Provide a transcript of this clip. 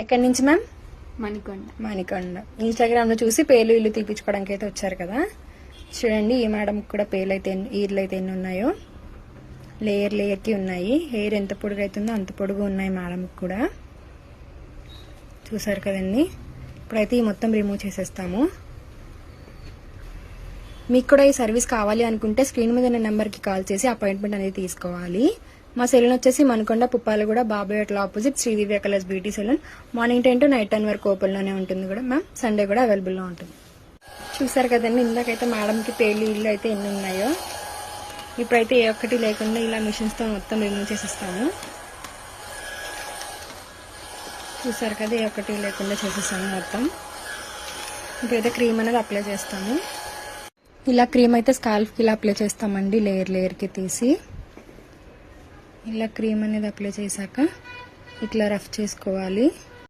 ఎక్కడి నుంచి ma'am? Manikonda. Instagram లో చూసి పేర్లు ఇల్లు తీపించుకోవడానికి అయితే వచ్చారు కదా. చూడండి ఈ మేడం కూడా పేర్లు అయితే ఈర్లు అయితే ఎన్ని ఉన్నాయో. లేయర్ కి ఉన్నాయి. హెయిర్ ఎంత పొడుగు అవుతుందో అంత పొడుగు ఉన్నాయి మేడం కూడా. చూసారు కదండి. ఇప్పుడైతే ఈ మొత్తం రిమూవ్ చేసేస్తాము. మీకు కూడా ఈ సర్వీస్ కావాలి అనుకుంటే స్క్రీన్ మీద ఉన్న నెంబర్కి కాల్ చేసి అపాయింట్మెంట్ అనేది తీసుకోవాలి. మా సెలూన్ వచ్చేసి Manikonda Puppalaguda Babai hotel opposite Sridivya colours beauty salon. Morning 10 to night 10 వరకు ఓపెన్ లోనే ఉంటుంది కూడా మ్యామ్. సండే కూడా అవైలబుల్ లో ఉంటుంది. చూసారు కదండి ఇందాకైతే మేడంకి పేర్లు ఇల్లు అయితే ఎన్ని ఉన్నాయో. ఇప్పుడైతే ఏ ఒక్కటి లేకుండా ఇలా మిషన్స్ తో మొత్తం రిమూవ్ చేసేస్తాము. చూసారు కదా ఏ ఒక్కటి లేకుండా చేసేస్తాము మొత్తం. ఇప్పుడైతే క్రీమ్ అనేది అప్లై చేస్తాము. ఇలా క్రీమ్ అయితే స్కాల్ఫ్ కి ఇలా అప్లై చేస్తామండి. లేయర్ కి తీసి ఇలా క్రీమ్ అనేది అప్లై చేశాక ఇట్లా రఫ్ చేసుకోవాలి.